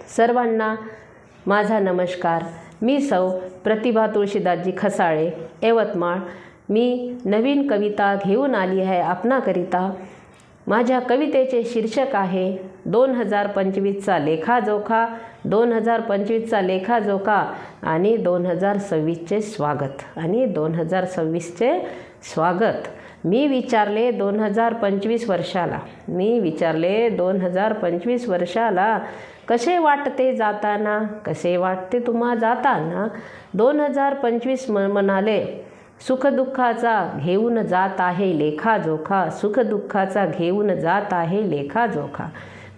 सर्वांना माझा नमस्कार। मी सौ प्रतिभा तुळशीदासजी खसाळे, यवतमाळ। मी नवीन कविता घेऊन आली आहे आपणाकरिता। माझ्या कवितेचे शीर्षक आहे 2025चा लेखाजोखा, 2025चा लेखाजोखा आणि 2026चे स्वागत आणि 2026चे स्वागत। मी विचारले 2025 वर्षाला, 2025 वर्षाला कसे वाटते जाताना, कसे वाटते तुम्हा जाताना। 2025 म्हणाले सुखदुःखाचा घेऊन जात आहे लेखाजोखा, सुखदुःखाचा घेऊन जात आहे लेखाजोखा।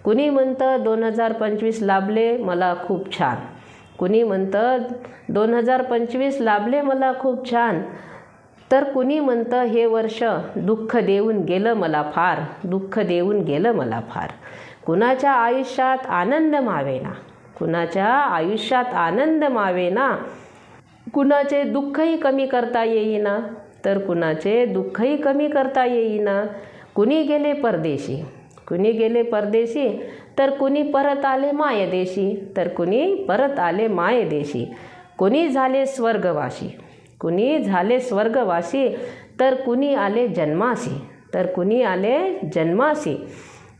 कुणी म्हणतं 2025 लाभले मला खूप छान, कुणी म्हणतं 2025 लाभले मला खूप छान, तर कुणी म्हणतं हे वर्ष दुःख देऊन गेलं मला फार, दुःख देऊन गेलं मला फार। कुणाच्या आयुष्यात आनंद मावेना, कुणाच्या आयुष्यात आनंद मावेना, कुणाचे दुःखही कमी करता येईना, तर कुणाचे दुःखही कमी करता येईना। कुणी गेले परदेशी, कुणी गेले परदेशी, तर कुणी परत आले मायदेशी, तर कुणी परत आले मायदेशी। कुणी झाले स्वर्गवासी, कुणी झाले स्वर्गवासी, तर कुणी आले जन्मासी, तर कुणी आले जन्मासी।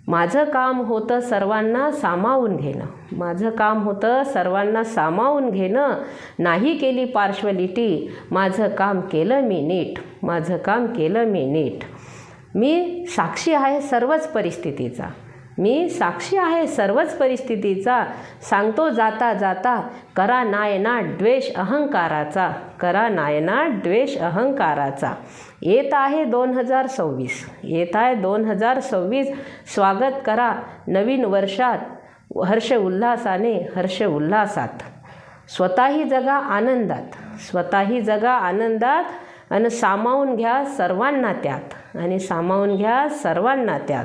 माझं काम होतं सर्वांना सामावून घेणं, माझं काम होतं सर्वांना सामावून घेणं। नाही केली पार्श्वलिटी, माझं काम केलं मी नीट, माझं काम केलं मी नीट। मी साक्षी आहे सर्वच परिस्थितीचा, मी साक्षी आहे सर्वच परिस्थितीचा। सांगतो जाता जाता करा नायना द्वेष अहंकाराचा, करा नायना द्वेष अहंकाराचा। येत आहे 2026, येत आहे 2026, स्वागत करा नवीन वर्षात हर्ष उल्हासाने, हर्ष उल्हासात। स्वतःही जगा आनंदात, स्वतःही जगा आनंदात आणि सामावून घ्या सर्वांना त्यात, आणि सामावून घ्या सर्वांना त्यात।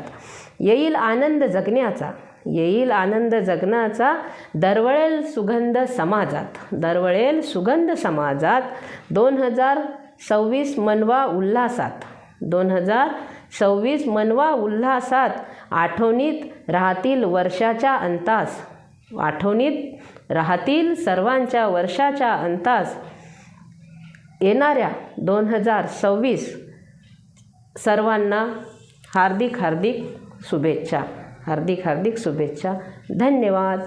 येईल आनंद जगण्याचा, येईल आनंद जगण्याचा, दरवळेल सुगंध समाजात, दरवळेल सुगंध समाजात। 2026 मनवा उल्हासात, 2026 मनवा उल्हासात। आठवणीत राहतील वर्षाच्या अंतास, आठवणीत राहतील सर्वांच्या वर्षाच्या अंतास। येणाऱ्या 2026 सर्वांना हार्दिक हार्दिक शुभेच्छा, हार्दिक हार्दिक शुभेच्छा। धन्यवाद।